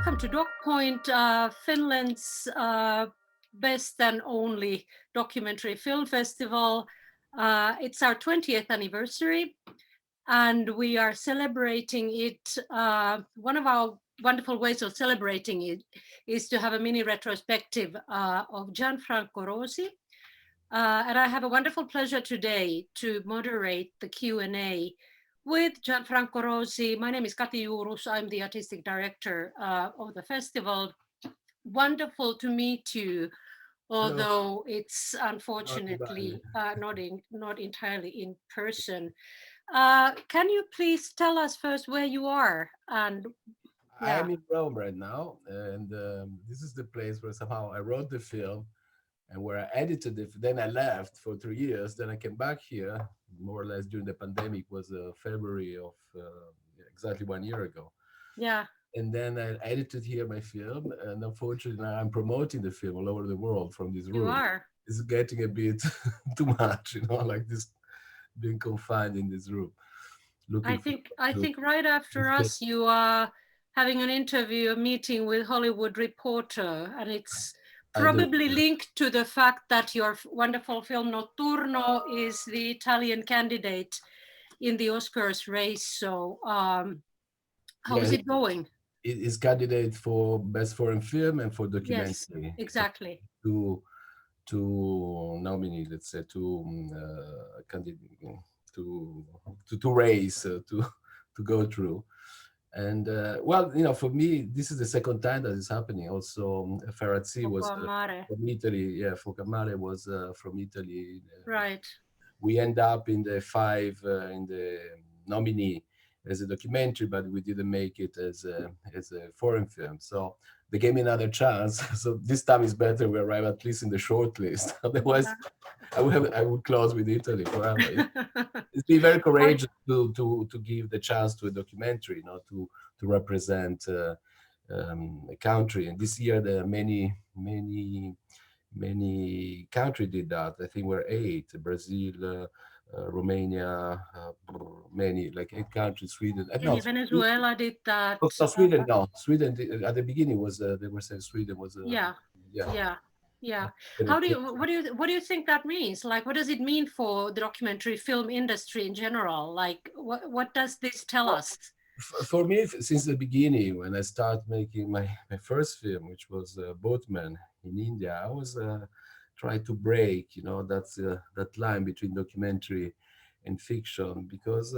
welcome to DocPoint, Finland's best and only documentary film festival. It's our 20th anniversary, and we are celebrating it. One of our wonderful ways of celebrating it is to have a mini retrospective of Gianfranco Rosi. And I have a wonderful pleasure today to moderate the Q&A with Gianfranco Rosi. My name is Kati Juurus. I'm the artistic director of the festival. Wonderful to meet you, Hello. although it's Not too bad. unfortunately not entirely in person. Can you please tell us first where you are? And I yeah, am in Rome right now, and this is the place where somehow I wrote the film and where I edited it. Then I left for 3 years. Then I came back here, more or less during the pandemic, was February of exactly 1 year ago. yeah, And then I edited here my film, and unfortunately now I'm promoting the film all over the world from this you room. are. It's getting a bit too much, like this being confined in this room. I Looking think forward I to think right after this. us you are having an interview, a meeting with Hollywood Reporter, and it's I do. probably linked to the fact that your wonderful film Notturno is the Italian candidate in the Oscars race. So, how is Yeah, it going? is candidate for best foreign film and for Yes, documentary. So exactly. two nominees, let's say, two candidate to to race to go through. And well, for me, this is the second time that is happening. Also, Ferrazzi Poco was amare. from Italy. Yeah, Focamare was from Italy. Right. We end up in the five in the nominee as a documentary, but we didn't make it as a foreign film. So they gave me another chance. So this time is better. We arrive at least in the short list. Otherwise, I would close with Italy forever. It's been very How, courageous to give the chance to a documentary, to represent a country. And this year there are many countries did that. I think we're eight: Brazil, Romania, many like eight countries. Sweden, no, Venezuela did that. no, Sweden. No, Sweden at the beginning was they were saying Sweden was Yeah, yeah. yeah, yeah. Then How do you what do you think that means? Like, what does it mean for the documentary film industry in general? Like, what does this tell us? For me, since the beginning, when I started making my first film, which was Boatman in India, I was trying to break, that line between documentary and fiction, because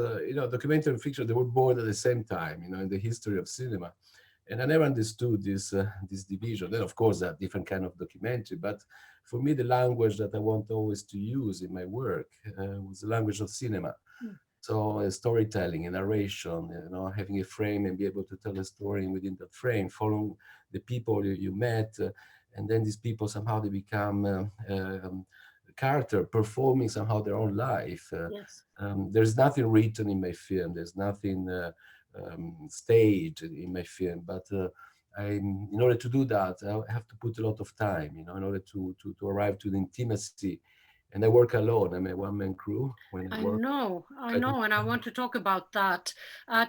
documentary and fiction, they were born at the same time, in the history of cinema. And I never understood this division. Then, of course, there are different kind of documentary, but for me, the language that I want always to use in my work was the language of cinema. Mm. So storytelling and narration, having a frame and be able to tell a story within that frame, following the people you met, and then these people somehow they become character, performing somehow their own life. Yes. There's nothing written in my film. There's nothing staged in my film, but in order to do that, I have to put a lot of time, in order to arrive to the intimacy. And I work alone. I'm a one-man crew when I work. I know, and I want to talk about that.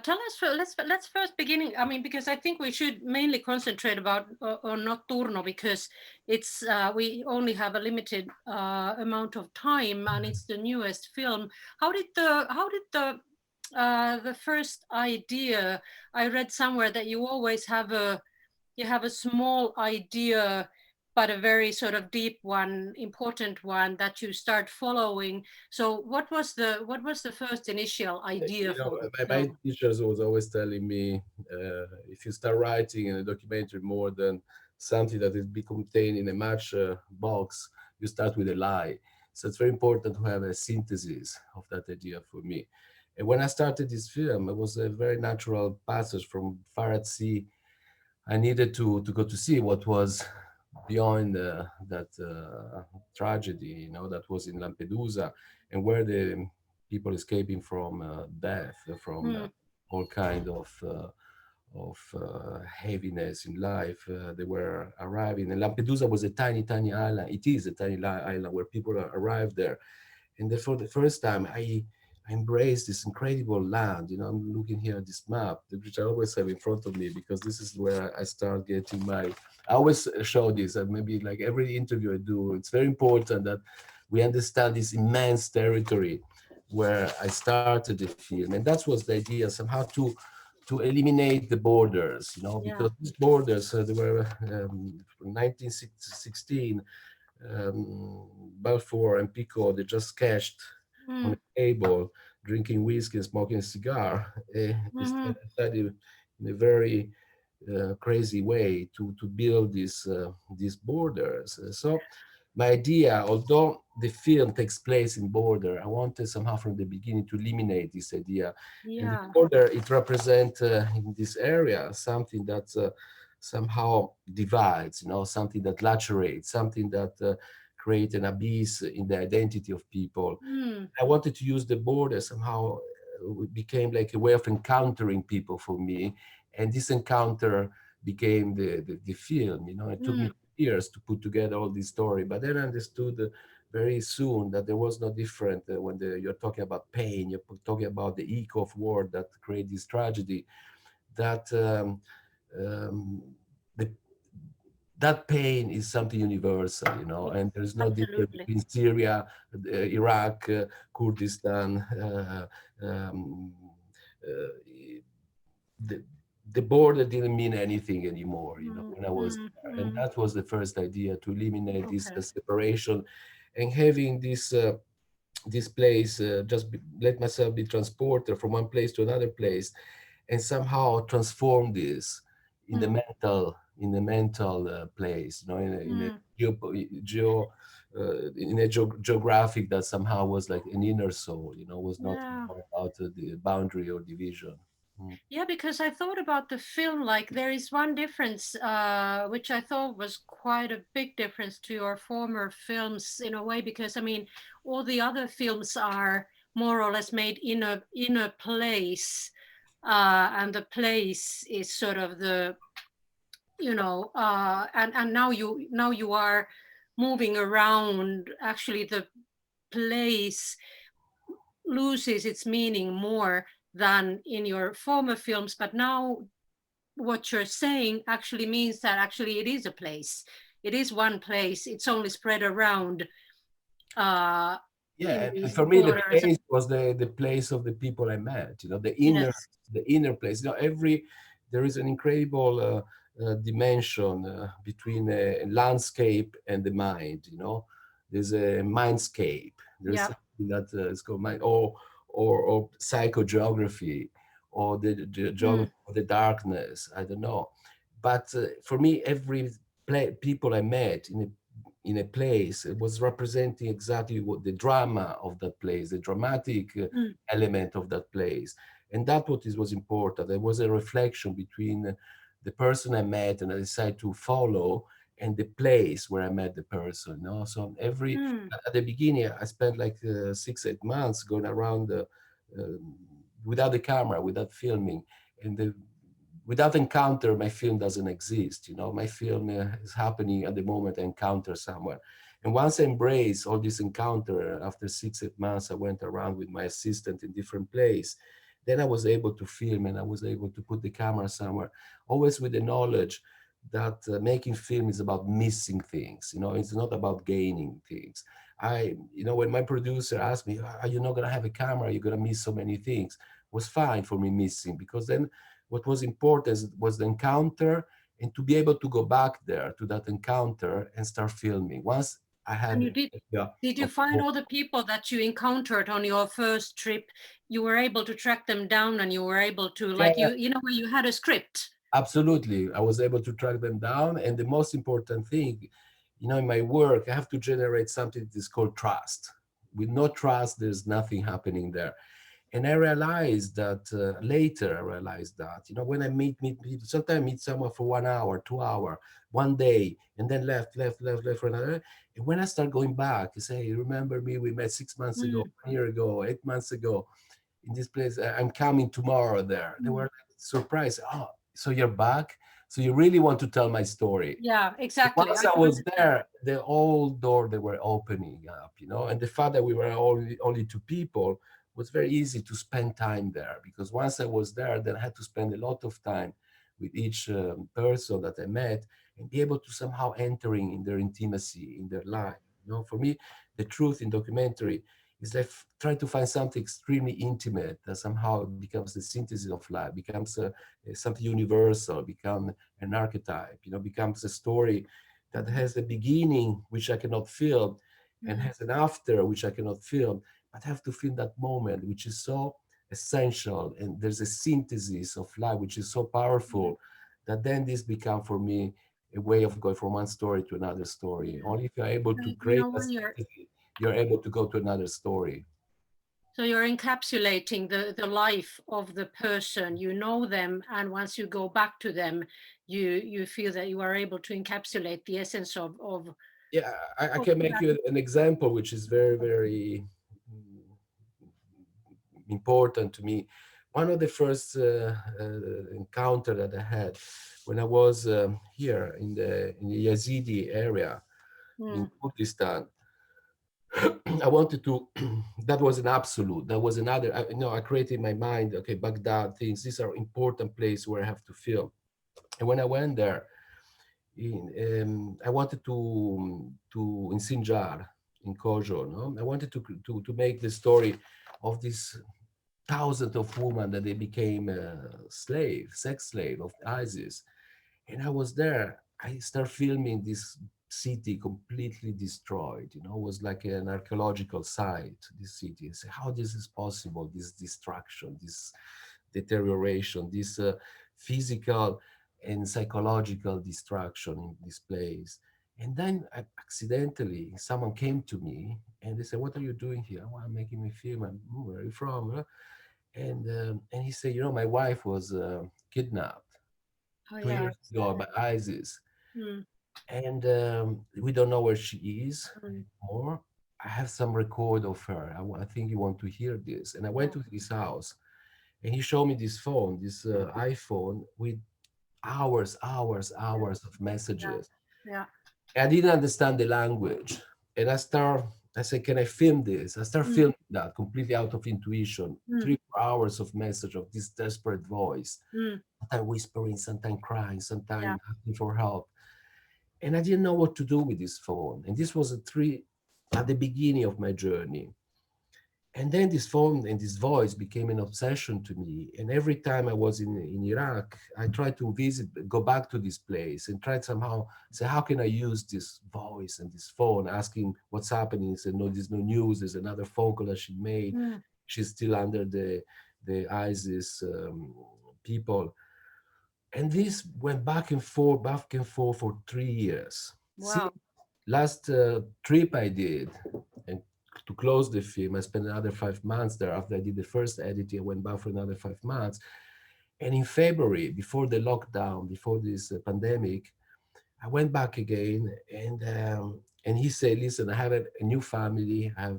Tell us, let's first beginning. I mean, because I think we should mainly concentrate about on Notturno because it's we only have a limited amount of time, and it's the newest film. How did the first idea? I read somewhere that you always have a small idea but a very sort of deep one, important one that you start following. So what was the first initial idea for the My film? teachers was always telling me, if you start writing in a documentary more than something that is be contained in a match box, you start with a lie. So it's very important to have a synthesis of that idea for me. And when I started this film, it was a very natural passage from far at sea. I needed to go to see what was beyond that tragedy, that was in Lampedusa, and where the people escaping from death, from Mm, all kind of heaviness in life. They were arriving, and Lampedusa was a tiny, tiny island. It is a tiny island where people arrived there, and for the first time, I embrace this incredible land. I'm looking here at this map, which I always have in front of me because this is where I start getting my. I always show this, and maybe like every interview I do, it's very important that we understand this immense territory where I started the film, and that was the idea somehow to eliminate the borders, Yeah. because these borders they were 1916, Balfour and Pico, they just cashed on Mm. a table, drinking whiskey and smoking a cigar. They Hmm. decided in a very crazy way to build these borders. So my idea, although the film takes place in border, I wanted somehow from the beginning to eliminate this idea. And the Yeah. border, it represents in this area something that somehow divides, something that lacerates, something that creates an abyss in the identity of people. Mm. I wanted to use the border somehow. It became like a way of encountering people for me, and this encounter became the film. It took me Mm. years to put together all this story, but then I understood very soon that there was no different when you're talking about pain, you're talking about the echo of war that create this tragedy. That um, the that pain is something universal, Yeah. and there's no difference Absolutely. between Syria, Iraq, Kurdistan. Um, uh, the, the border didn't mean anything anymore, Mm. when I was Mm. there. And Mm. that was the first idea, to eliminate this Okay. separation, and having this place, let myself be transported from one place to another place, and somehow transform this in the Mm. mental place, in a Mm. geographic that somehow was like an inner soul, was not Yeah. about the boundary or division. Mm. Yeah, because I thought about the film, like there is one difference, which I thought was quite a big difference to your former films in a way, because I mean, all the other films are more or less made in a place, and the place is sort of the, and now you are moving around. Actually, the place loses its meaning more than in your former films, but now what you're saying actually means that actually it is a place. It is one place. It's only spread around uh, Yeah, in and these for me, the borders. place was the place of the people I met. Yes. The inner place. There is an incredible dimension between a landscape and the mind. There's a mindscape. There's Yeah. something that is called mind, or psychogeography, or the Mm, geography of the darkness. I don't know, but for me, every people I met in a place, it was representing exactly what the drama of that place, the dramatic mm, element of that place. And that what is was important. There was a reflection between the person I met and I decided to follow, and the place where I met the person. So mm. at the beginning, I spent like 6, 8 months going around without the camera, without filming. And without encounter, my film doesn't exist. My film is happening at the moment I encounter someone. And once I embrace all this encounter, after 6, 8 months, I went around with my assistant in different place. Then I was able to film, and I was able to put the camera somewhere, always with the knowledge that making film is about missing things. It's not about gaining things. When my producer asked me, "Are you not gonna have a camera? You're gonna miss so many things." It was fine for me missing, because then what was important was the encounter, and to be able to go back there to that encounter and start filming. Once I And had you the idea did you of find all the people that you encountered on your first trip? You were able to track them down, and you were able to, like, yeah, you know where you had a script. absolutely, I was able to track them down. And the most important thing, in my work, I have to generate something that is called trust. With no trust, there's nothing happening there. And I realized that later. I realized that when I meet people, sometimes I meet someone for 1 hour, 2 hour, one day, and then left for another. And when I start going back, I say, "Remember me? We met 6 months ago, Mm, 1 year ago, 8 months ago in this place. I'm coming tomorrow there." They were mm. like surprised. "Oh, so you're back? So you really want to tell my story?" Yeah, exactly. Once I I can was understand. there, the whole door they were opening up, and the fact that we were only two people was very easy to spend time there, because once I was there, then I had to spend a lot of time with each person that I met and be able to somehow entering in their intimacy, in their life. You know, for me, the truth in documentary is like trying to find something extremely intimate that somehow becomes the synthesis of life, becomes something universal, become an archetype, you know, becomes a story that has a beginning which I cannot feel and Mm. has an after which I cannot feel, but have to feel that moment which is so essential, and there's a synthesis of life which is so Mm. powerful that then this become for me a way of going from one story to another story. Yeah. Only if you're able So, to you create know, a when you're synthesis, you're able to go to another story. so you're encapsulating the life of the person. You know them, and once you go back to them, you feel that you are able to encapsulate the essence Yeah, I of can make that. you an example which is very, very important to me. One of the first encounter that I had when I was here in the Yazidi area in Mm. Kurdistan, I wanted to. That was an absolute. That was another. You know, I created in my mind. Okay, Baghdad things. These are important places where I have to film. And when I went there, I wanted to in Sinjar in Kojo. No, I wanted to make the story of these thousands of women that they became sex slave of ISIS. And I was there. I started filming this city completely destroyed. You know, it was like an archaeological site. This city. I said, how this is possible? This destruction, this deterioration, this physical and psychological destruction in this place. And then accidentally, someone came to me and they said, "What are you doing here?" "Oh, I'm making a film." "And where are you from?" And he said, "My wife was kidnapped Oh two yeah. years ago by ISIS, Mm. and we don't know where she is Mm. anymore. I have some record of her. I think you want to hear this." And I went Yeah. to his house, and he showed me this phone, this iPhone with hours of Yeah. messages. Yeah. I didn't understand the language, and I said, "Can I film this?" I start Mm. filming that completely out of intuition. Mm. 3 4 hours of message of this desperate voice, Mm. sometimes whispering, sometimes crying, Yeah. sometimes asking for help. And I didn't know what to do with this phone. And this was at the beginning of my journey. And then this phone and this voice became an obsession to me. And every time I was in Iraq, I tried to go back to this place and tried somehow say, how can I use this voice and this phone, asking what's happening. He said, no, there's no news. There's another phone call that she made. Mm. She's still under the ISIS people. And this went back and forth for 3 years. See, Wow. last trip I did, and to close the film, I spent another 5 months there. After I did the first editing, I went back for another 5 months. And in February, before the lockdown, before this pandemic, I went back again, and he said, "Listen, I have a new family. I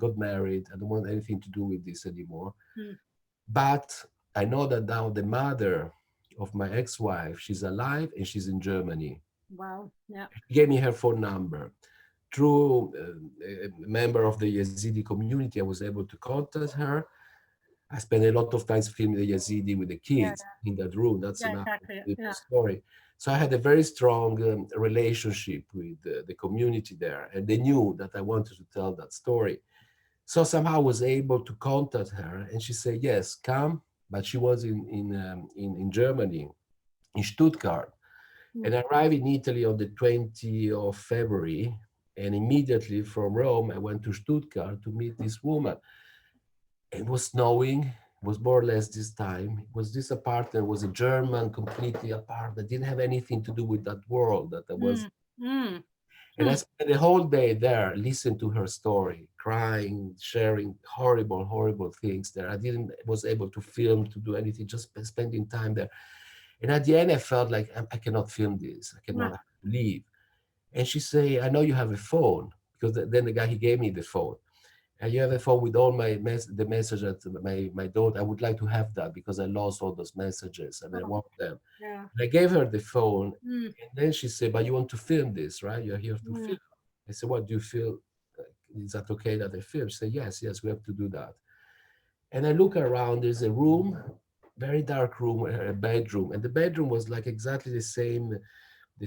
got married. I don't want anything to do with this anymore. Mm. But I know that now the mother of my ex-wife, she's alive and she's in Germany." Wow. Yeah. He gave me her phone number. Through a member of the Yazidi community, I was able to contact her. I spent a lot of time filming the Yazidi with the Yeah. kids in that room. That's Yeah. another Exactly. little Yeah. story. So I had a very strong relationship with the community there, and they knew that I wanted to tell that story. So somehow I was able to contact her, and she said, "Yes, come." But she was in Germany, in Stuttgart, Mm. and I arrived in Italy on the 20th of February. And immediately from Rome, I went to Stuttgart to meet this woman. It was snowing. It was more or less this time. It was this apartment was a German, completely apart. That didn't have anything to do with that world that I was. Mm. Mm. And I Mm. spent the whole day there, listening to her story, crying, sharing horrible things there. I didn't was able to film, to do anything, just spending time there. And at the end, I felt like I cannot film this. I Yeah. cannot leave. And she say, "I know you have a phone," because then the guy he gave me the phone. "And you have a phone with all the messages that my daughter. I would like to have that because I lost all those messages and I Oh, want them." yeah. And I gave her the phone, Mm. and then she said, "But you want to film this, right? You're here to Mm. film." I said, "What do you feel? Is that okay that I film?" She said, "Yes, yes, we have to do that." And I look around, there's a room, very dark room, a bedroom, and the bedroom was like exactly the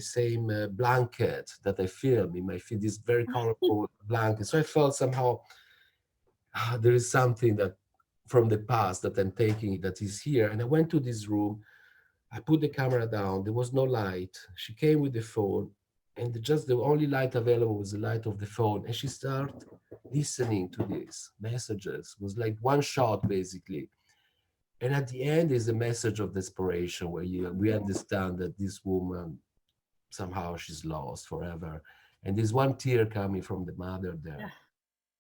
same blanket that I filmed in my feed, this very colorful blanket. So I felt somehow there is something that from the past that I'm taking that is here. And I went to this room. I put the camera down. There was no light. She came with the phone, and just the only light available was the light of the phone. And she started listening to these messages. It was like one shot basically. And at the end is a message of desperation where we understand that this woman somehow she's lost forever. And there's one tear coming from the mother Yeah. there.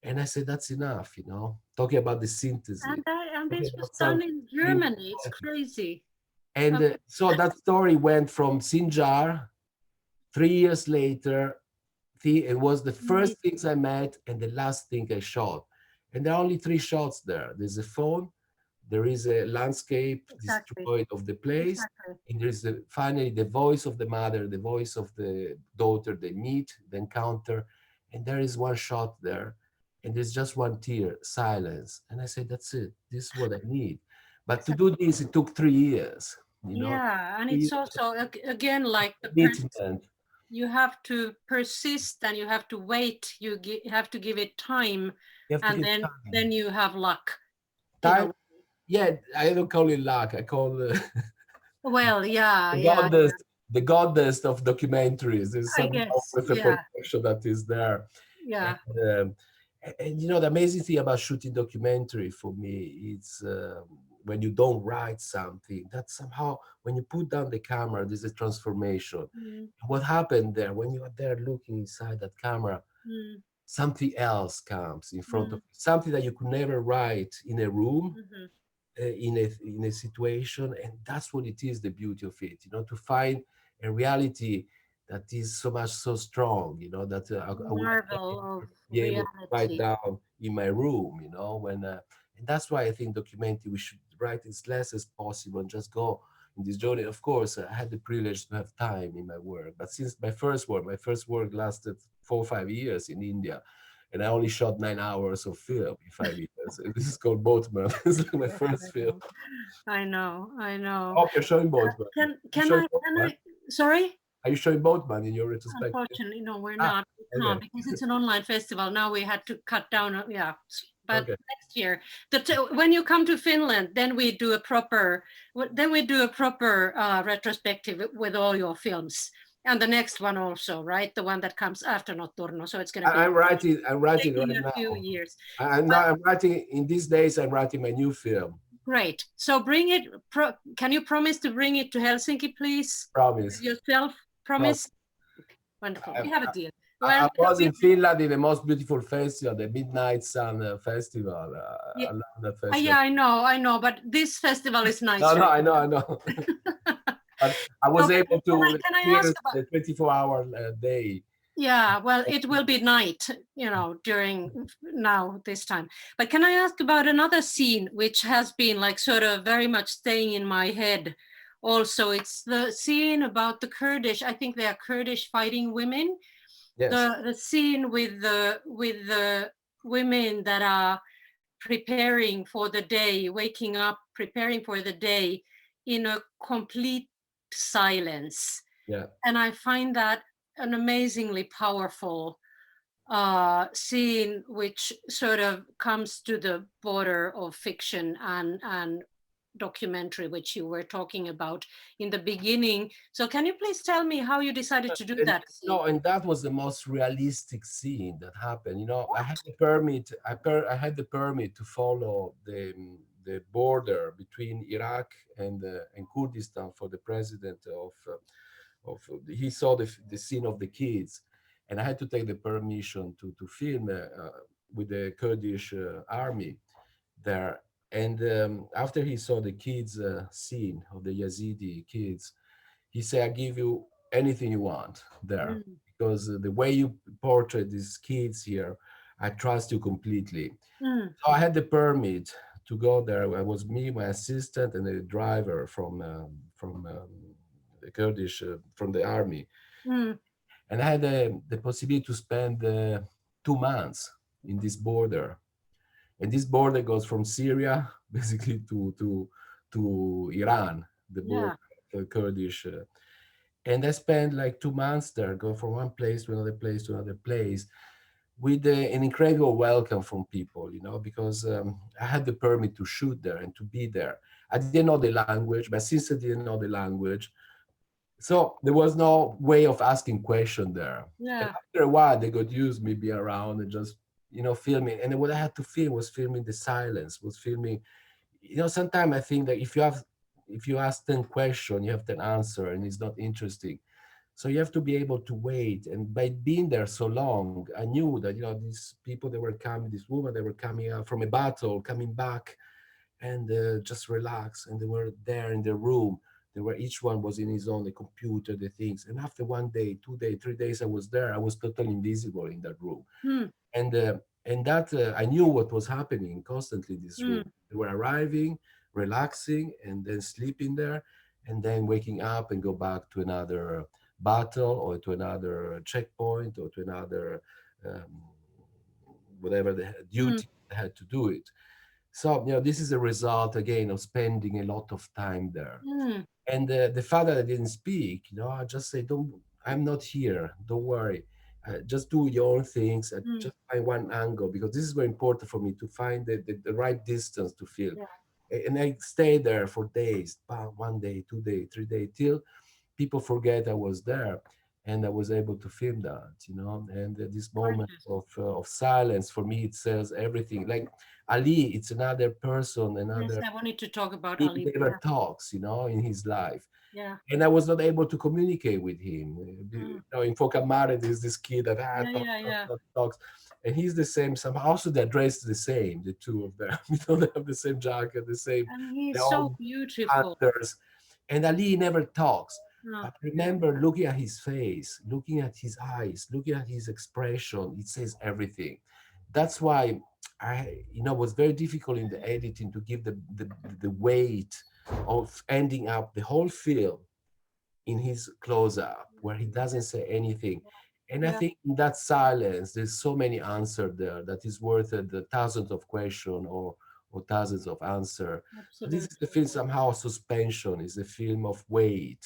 And I said, that's enough, talking about the synthesis, And talking this was about done something in really Germany. It's poetic. crazy. And Um, so that story went from Sinjar 3 years later. It was the amazing. first things I met and the last thing I shot. And there are only three shots there. There's a phone, there is a landscape Exactly. destroyed of the place, Exactly. and there's finally the voice of the mother, the voice of the daughter, they meet, the encounter, and there is one shot there, and there's just one tear, silence. And I said, that's it. This is what I need. But to do this, it took 3 years, Yeah, and 3 years it's also again like the commitment. you have to persist and you have to wait. Have to give it time, You have to and give then time. you have luck in a Time, way. yeah, I don't call it luck. I call Well, yeah, the yeah, goddess, the goddess of documentaries. There's I somehow guess, with a yeah, protection that is there. yeah. And, the amazing thing about shooting documentary for me is when you don't write something, that somehow when you put down the camera, there's a transformation. Mm, What happened there when you are there looking inside that camera? mm, Something else comes in front of mm, you, something that you could never write in a room, mhm. in a situation, and that's what it is, the beauty of it, to find a reality that is so much so strong, that I would Marvel of never be able to write reality. down in my room, when and that's why I think documentary we should write as less as possible and just go in this journey. Of course, I had the privilege to have time in my work, but since my first work lasted 4 or 5 years in India, and I only shot 9 hours of film in 5 years. This is called Boatman. This is like my Yes, first film. I know, I know. Oh, you're showing Boatman. You Can showing I? Boatman? Sorry. Are you showing Boatman in your retrospective? Unfortunately, no, we're Ah, not. We okay, can't because it's an online festival. Now we had to cut down. Yeah, but okay. next year, when you come to Finland, then we do a proper. Then we do a proper retrospective with all your films, and the next one also, right? The one that comes after Notturno. So it's going to I, be I'm writing. I'm writing taking right a few now. years. I'm But not. I'm writing in these days. I'm writing my new film. great. So bring it. Can you promise to bring it to Helsinki, please? Promise. Yourself, Promise. promise. Wonderful. I, We have a deal. I Well, was in Finland in the most beautiful festival, the Midnight Sun Festival. yeah, I love that yeah, festival. I know, but this festival is No, nicer. no, I know, I know. But I No, was but able to can I ask experience about? the 24-hour day. Yeah, well, it will be night, during now this time. But can I ask about another scene which has been like sort of very much staying in my head? Also, it's the scene about the Kurdish. I think they are Kurdish fighting women. Yes. The scene with the women that are preparing for the day, waking up, preparing for the day in a complete silence. Yeah. And I find that an amazingly powerful scene, which sort of comes to the border of fiction and documentary, which you were talking about in the beginning. So, can you please tell me how you decided to do And that scene? no, and that was the most realistic scene that happened. I had the permit. I had the permit to follow the border between Iraq and Kurdistan for the president he saw the scene of the kids, and I had to take the permission to film with the Kurdish army there. And after he saw the kids scene of the Yazidi kids, he said, "I give you anything you want there Mm, because the way you portray these kids here, I trust you completely." mm, So I had the permit to go there. It was me, my assistant, and a driver from the Kurdish from the army, mm, and I had the possibility to spend 2 months in this border. And this border goes from Syria basically to Iran, the border, Yeah. the Kurdish. And I spent like 2 months there, going from one place to another place to another place, with an incredible welcome from people, because I had the permit to shoot there and to be there. I didn't know the language, but since I didn't know the language, so there was no way of asking question there. And Yeah. after a while, they got used me be around and just, filming. And what I had to film was filming the silence, was filming, sometimes I think that if you ask 10 questions, you have 10 answer and it's not interesting. So you have to be able to wait. And by being there so long, I knew that, these people that were coming, this woman, they were coming out from a battle, coming back and just relax. And they were there in the room. They were, each one was in his own, the computer, the things. And after 1 day, 2 day, 3 days, I was there. I was totally invisible in that room. Mm. And that I knew what was happening constantly in this room. Mm. They were arriving, relaxing, and then sleeping there, and then waking up and go back to another battle or to another checkpoint or to another um, whatever the Mm. duty they had to do it. So this is a result again of spending a lot of time there. Mm. And the fact that I didn't speak, I just say, don't, I'm not here. Don't worry. Just do your own things. Mm. Just find one angle because this is very important for me to find the right distance to film. Yeah. And I stayed there for days, 1 day, 2 day, 3 day, till people forget I was there. And I was able to film that, and this moment Gorgeous. of silence for me, it says everything. Like Ali, it's another person, Yes, another, I wanted to talk about he Ali. never Yeah. talks, in his life, Yeah. and I was not able to communicate with him. Mm. In Focamare, there's this kid that Yeah. Yeah. Yeah. talks, and he's the same. Somehow, also they're dressed the same, the two of them. They have the same jacket, the same. And They're he's so all beautiful. hunters, and Ali never talks. No. But I remember looking at his face, looking at his eyes, looking at his expression. It says everything. That's why was very difficult in the editing to give the weight of ending up the whole film in his close up where he doesn't say anything. And I Yeah. think in that silence, there's so many answers there that is worth the thousands of questions or thousands of answers. So this is the Absolutely. film somehow suspension, is a film of weight.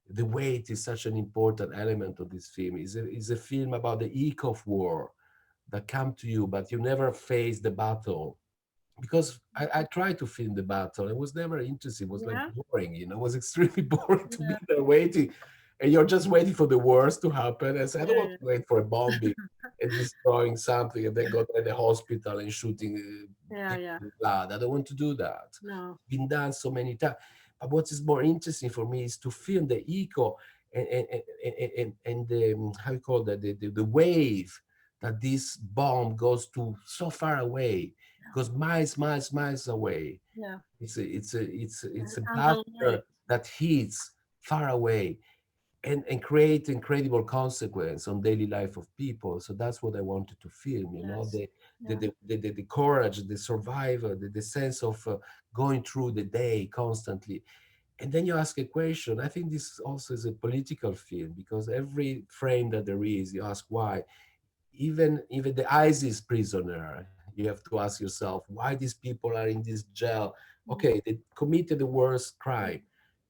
The weight is such an important element of this film. It's a film about the echo of war that come to you, but you never face the battle because I tried to film the battle. It was never interesting. It was like Yeah. boring, it was extremely boring to be Yeah. there waiting. And you're just waiting for the worst to happen. I said, I don't want Yeah. to wait for a bombing and destroying something and then go to the hospital and shooting Yeah. people Yeah. with blood. I don't want to do that. No. It's been done so many times. But what is more interesting for me is to film the echo and the, how you call that, the wave that this bomb goes to so far away, goes miles, miles, miles away. Yeah. It's a And the light. blaster that hits far away and create incredible consequence on daily life of people. So that's what I wanted to film, Yes. Yeah. the courage, the survival, the sense of going through the day constantly. And then you ask a question. I think this also is a political film because every frame that there is, you ask why. Even the ISIS prisoner, you have to ask yourself why these people are in this jail. Mm. Okay, they committed the worst Mm. crime,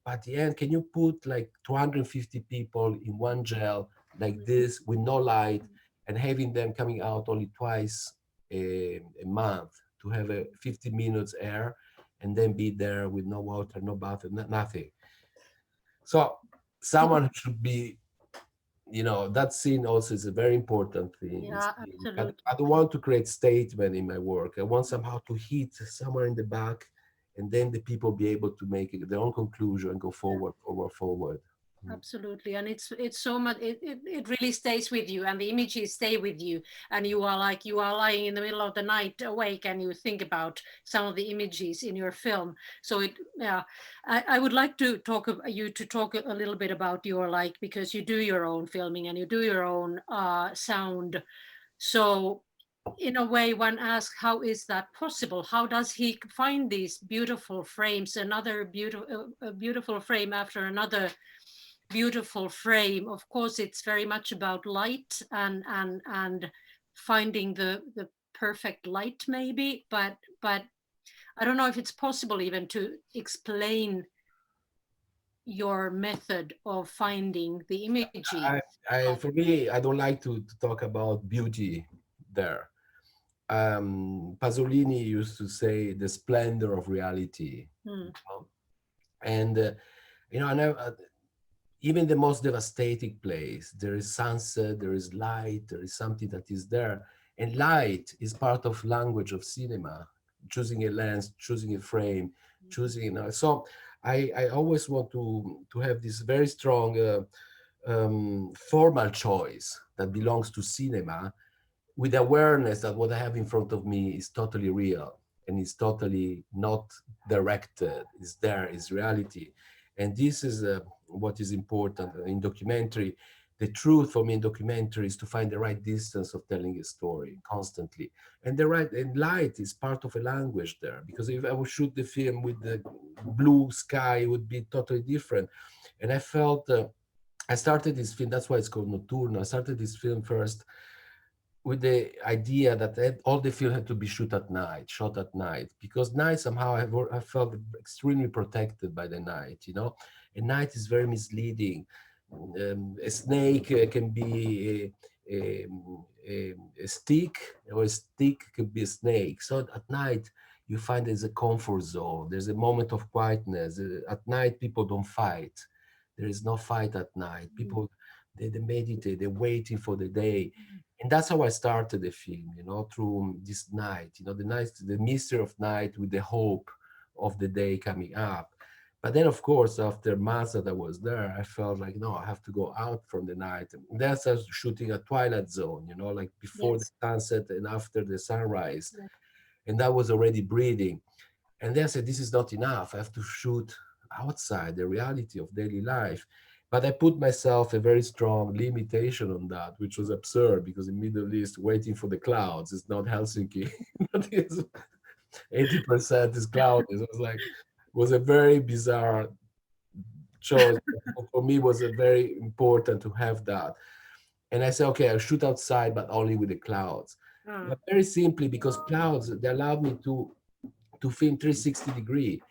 but at the end, can you put like 250 people in one jail like this with no light and having them coming out only twice a month to have a 50 minutes air and then be there with no water, no bath, nothing. So someone should be, that scene also is a very important thing. Yeah. Absolutely. I don't want to create statement in my work. I want somehow to hit somewhere in the back, and then the people be able to make their own conclusion and go forward, forward, forward. Mm. Absolutely, and it's so much. It really stays with you, and the images stay with you, and you are lying in the middle of the night awake, and you think about some of the images in your film. So yeah, I would like to you to talk a little bit about your because you do your own filming and you do your own sound. So in a way, one asks, how is that possible? How does he find these beautiful frames, another beautiful frame after another beautiful frame? Of course, it's very much about light and finding the perfect light, maybe, but I don't know if it's possible even to explain your method of finding the images. For me, I don't like to talk about beauty there. Pasolini used to say the splendor of reality. Hmm. And, I know even the most devastating place, there is sunset, there is light, there is something that is there. And light is part of language of cinema, choosing a lens, choosing a frame, choosing, so I always want to have this very strong formal choice that belongs to cinema, with awareness that what I have in front of me is totally real and is totally not directed. It's there, it's reality. And this is what is important in documentary. The truth for me in documentary is to find the right distance of telling a story constantly. And the right and light is part of a language there. Because if I would shoot the film with the blue sky, it would be totally different. And I felt I started this film, that's why it's called Notturno. I started this film first with the idea that all the film had to be shot at night, because night somehow I felt extremely protected by the night. And night is very misleading. A snake can be a stick, or a stick could be a snake. So at night, you find there's a comfort zone, there's a moment of quietness. At night, people don't fight. There is no fight at night. People, they meditate, they're waiting for the day. And that's how I started the film, through this night, the night, the mystery of night with the hope of the day coming up. But then, of course, after months that I was there, I felt like, no, I have to go out from the night. And that's us shooting a twilight zone, like before the Yes. sunset and after the sunrise. Yes. And that was already breathing. And then I said, this is not enough. I have to shoot outside the reality of daily life. But I put myself a very strong limitation on that, which was absurd, because in Middle East, waiting for the clouds is not Helsinki. But it's 80% is cloudy. So it was a very bizarre choice. For me, it was a very important to have that. And I said, okay, I'll shoot outside, but only with the clouds. Mm. But very simply, because clouds, they allowed me to film 360 degree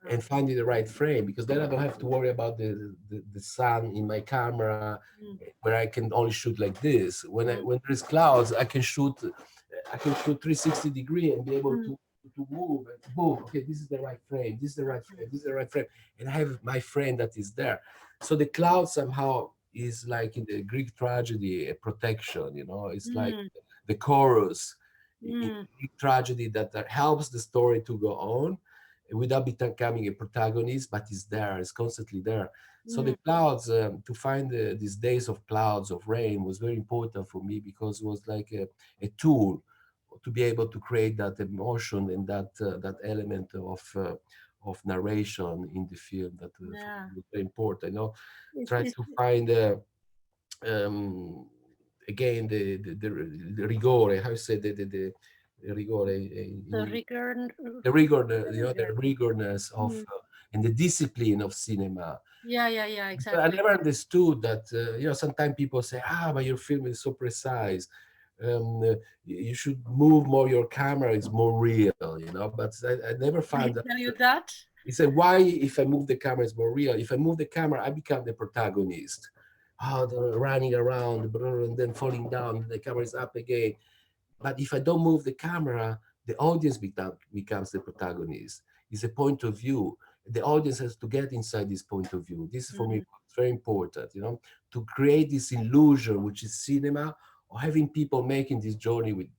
and finding the right frame, because then I don't have to worry about the sun in my camera, Mm. where I can only shoot like this. Mm. When there's clouds, I can shoot 360 degree and be able Mm. to move and boom. Okay, this is the right frame. This is the right frame. This is the right frame, and I have my frame that is there. So the cloud somehow is like in the Greek tragedy a protection. It's like Mm. the chorus in Mm. Greek tragedy that helps the story to go on without becoming a protagonist, but is there, is constantly there. So the Mm. clouds, to find these days of clouds, of rain, was very important for me, because it was like a tool to be able to create that emotion and that element of narration in the film that for Yeah. me was very important. Is Try is to find um, again the rigore, how you say the rigore the in rigor? the rigor, the Rigor. rigorness of Mm. and the discipline of cinema. Yeah, yeah, yeah, Because I exactly. never understood that. Sometimes people say, but your film is so precise. You should move more. Your camera is more real, But I never found They that. tell you that? He said, why, if I move the camera, is more real? If I move the camera, I become the protagonist. They're running around, and then falling down. The camera is up again. But if I don't move the camera, the audience becomes the protagonist. It's a point of view. The audience has to get inside this point of view. This for me Mm. is very important, to create this illusion, which is cinema, or having people making this journey with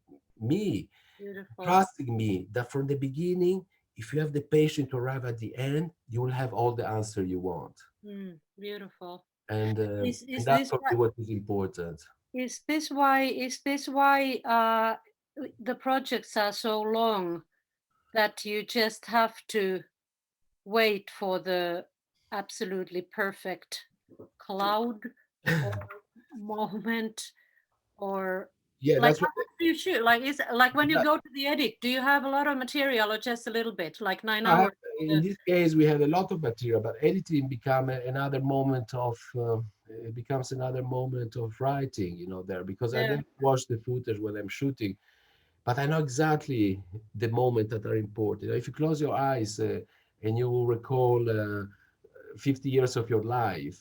me, Beautiful. trusting me that from the beginning, if you have the patience to arrive at the end, you will have all the answer you want. Mm. Beautiful. And Is that's this for why? me what is important. Is this why the projects are so long that you just have to wait for the absolutely perfect cloud or moment, or Yeah, like that's how what. much do you shoot? Like is like when you go to the edit, do you have a lot of material or just a little bit, like nine I have, hours? in this case, we had a lot of material, but editing become another moment of. It becomes another moment of writing, there, because I Yeah. never watch the footage when I'm shooting. but I know exactly the moment that are important. If you close your eyes and you recall 50 years of your life,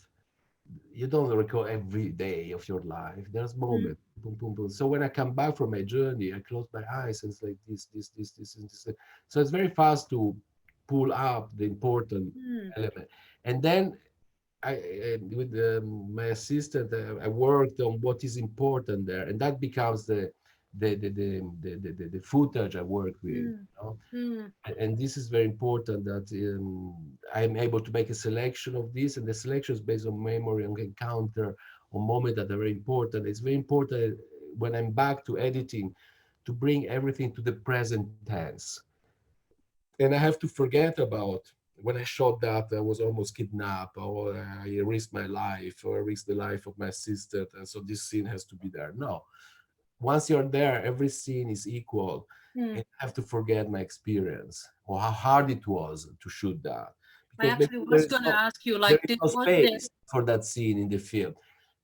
you don't recall every day of your life. There's Mm, moments, boom, boom, boom. So when I come back from my journey, I close my eyes and it's like this, and this. So it's very fast to pull up the important mm, element. And then with my assistant, I worked on what is important there, and that becomes the footage I work with. mm, You know? mm, And this is very important that I'm able to make a selection of this, and the selection is based on memory, on encounter, on moments that are very important. It's very important when I'm back to editing to bring everything to the present tense. And I have to forget about when I shot that I was almost kidnapped, or I risked my life, or I risked the life of my assistant, and so this scene has to be there. No, once you're there, every scene is equal. mm. And I have to forget my experience or how hard it was to shoot that, I because maybe actually was going to ask you, there like, is no was there? space for that scene in the film.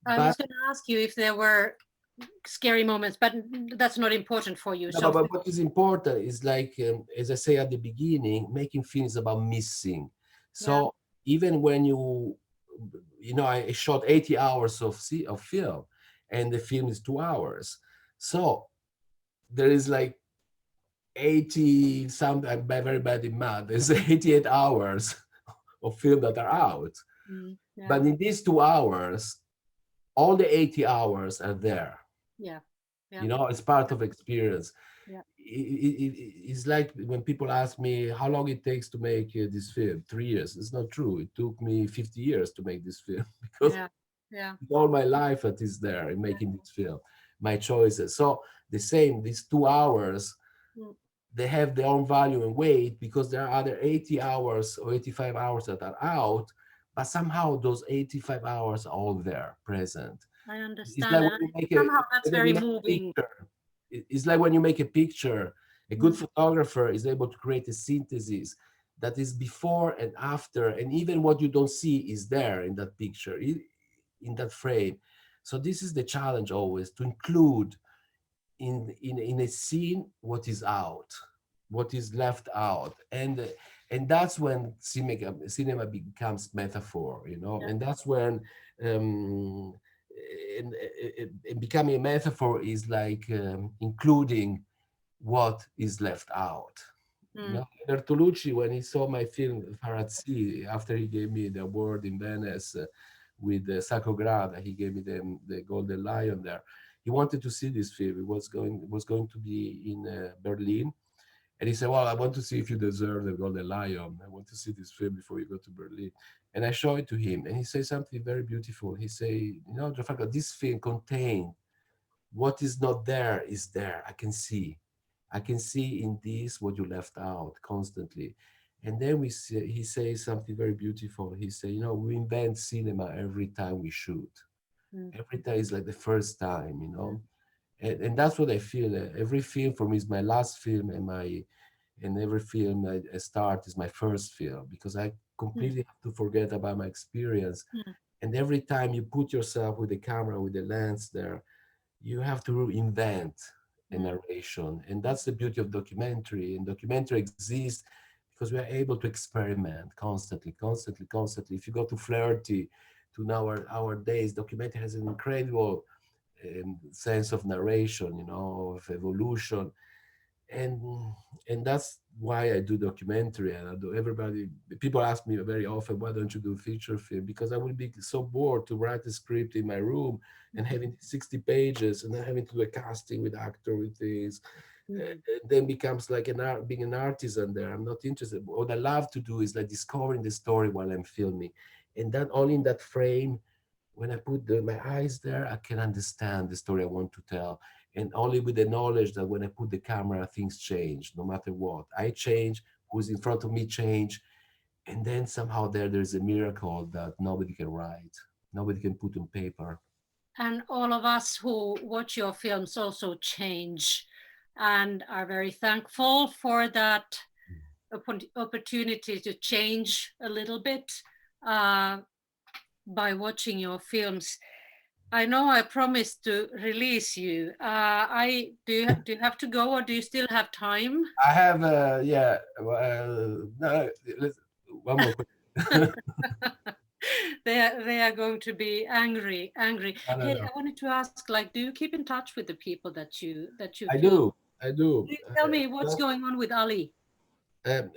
I But was going to ask you if there were scary moments, but that's not important for you. no, So, but what is important is like, as I say at the beginning, making films about missing. yeah, So even when you know, I shot 80 hours of film, and the film is 2 hours. So there is like 80 some, I'm very bad in math. There's 88 hours of film that are out. yeah, But in these 2 hours, all the 80 hours are there. yeah, yeah, You know, it's part of experience. yeah, It's like when people ask me how long it takes to make this film. 3 years. It's not true. It took me 50 years to make this film because yeah, yeah, all my life that is there in making this film, my choices. So the same, these 2 hours, mm, they have their own value and weight because there are other 80 hours or 85 hours that are out, but somehow those 85 hours are all there present. I It's understand. like And when you make somehow that's when very you make a moving. picture. It's like when you make a picture, a good Mm, photographer is able to create a synthesis that is before and after, and even what you don't see is there in that picture, in that frame. So this is the challenge always to include in a scene what is out, what is left out, and that's when cinema becomes metaphor, you know, yeah, and that's when um, and becoming a metaphor is like including what is left out. You mm, know, Bertolucci, when he saw my film Farazzi, after he gave me the award in Venice with Sacro Grada, he gave me the Golden Lion there. He wanted to see this film. It was going to be in Berlin, and he said, "Well, I want to see if you deserve the Golden Lion. I want to see this film before you go to Berlin." And I showed it to him, and he said something very beautiful. He said, "You know, Gianfranco, this film contained what is not there is there. I can see." I can see in this what you left out constantly. And then he says something very beautiful. He said, you know, we invent cinema every time we shoot. mm, Every time is like the first time, you mm, know. And that's what I feel. Every film for me is my last film, and every film I start is my first film because I mm, completely have to forget about my experience. mm, And every time you put yourself with the camera, with the lens there, you have to invent a mm, narration, and that's the beauty of documentary. And documentary exists because we are able to experiment constantly. If you go to Flirty, to our days, documentary has an incredible sense of narration, you know, of evolution, and and that's why I do documentary. And I do everybody people ask me very often, why don't you do feature film? Because I would be so bored to write a script in my room and having 60 pages and then having to do a casting with actor with this. mm, It then becomes like being an artisan there. I'm not interested. What I love to do is like discovering the story while I'm filming, and that only in that frame, when I put my eyes there, I can understand the story I want to tell. And only with the knowledge that when I put the camera, things change, no matter what. I change, who's in front of me change. And then somehow there's a miracle that nobody can write, nobody can put on paper. and all of us who watch your films also change and are very thankful for that opportunity to change a little bit uh, by watching your films. I know I promised to release you. I do you have to go or do you still have time? I have, yeah, no, one more question. They are going to be angry. No, no, Hey, no. I wanted to ask, like, do you keep in touch with the people that you I film? do. I do. Can you tell me what's going on with Ali?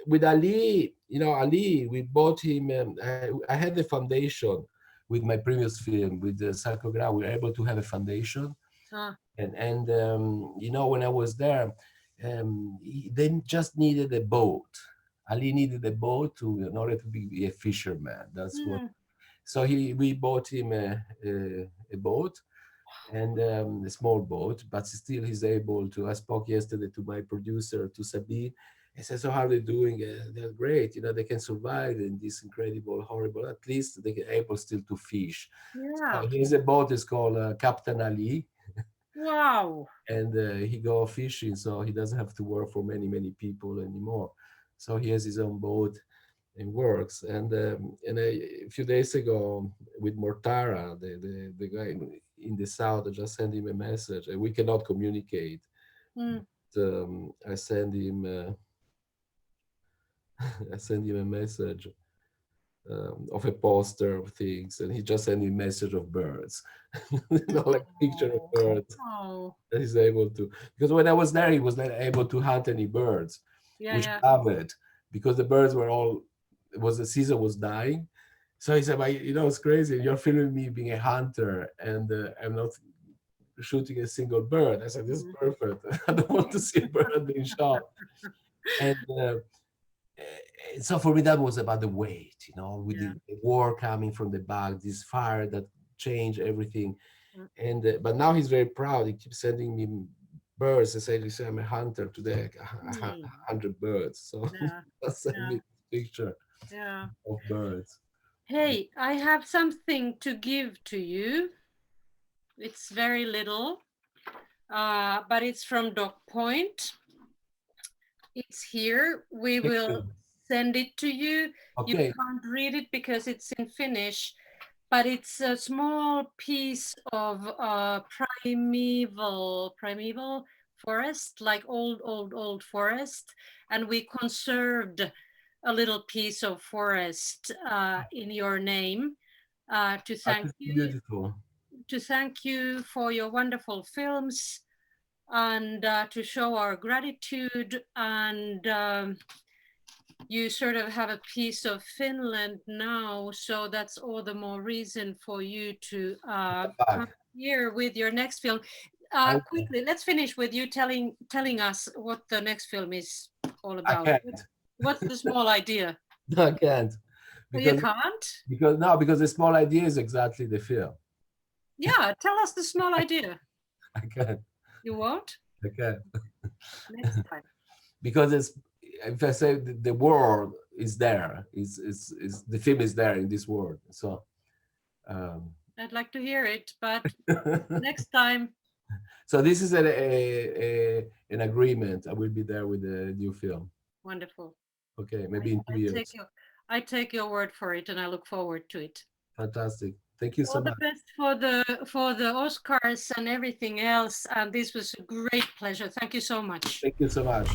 With Ali, Ali, we bought him. I had a foundation with my previous film with the Sarkogra. We were able to have a foundation, Ah, and when I was there, they just needed a boat. Ali needed a boat in order to be a fisherman. That's what. mm, So we bought him a boat, and a small boat, but still he's able to. I spoke yesterday to my producer, to Sabine. I said, so how are they doing? They're great. They can survive in this incredible, horrible. At least they are able still to fish. So yeah. his boat is called Captain Ali, Wow. and he go fishing, so he doesn't have to work for many, many people anymore. So he has his own boat and works. And a few days ago with Mortara, the guy in the south, I just sent him a message, and we cannot communicate. Mm, I send him I send him a message of a poster of things, and he just sent me a message of birds, like picture of oh, birds oh, that he's able to. Because when I was there, he was not able to hunt any birds, yeah, which yeah. I love it, because the birds were all, it was the season was dying. So he said, it's crazy. You're filming me being a hunter, and I'm not shooting a single bird. I said, this is Mm, perfect. I don't want to see a bird being shot. And so for me, that was about the weight, with yeah. the war coming from the back, this fire that changed everything. Mm, And but now he's very proud. He keeps sending me birds and say, "Listen, I'm a hunter today. I have mm, 100 birds." So yeah, send yeah, me a picture yeah. of birds. Hey, I have something to give to you. It's very little, but it's from Doc Point. It's here. We Thank will you. send it to you. You Okay, can't read it because it's in Finnish, but it's a small piece of primeval forest, like old forest, and we conserved a little piece of forest in your name to that thank is you beautiful. for your wonderful films and to show our gratitude and you sort of have a piece of Finland now, so that's all the more reason for you to come Back. here with your next film. I, Quickly, let's finish with you telling us what the next film is all I about. can't. What's the small idea? I can't Oh, you because can't? because the small idea is exactly the film. Yeah, tell us the small idea. I can't. You won't? I can't Next time. because it's, if I say the world is there, is the film is there in this world. So um, I'd like to hear it, but next time. so this is an agreement. I will be there with the new film. Wonderful. Okay, I, maybe in two I take years. your I take your word for it, and I look forward to it. Fantastic. Thank you so All the much. best for the Oscars and everything else. And this was a great pleasure. Thank you so much. Thank you so much.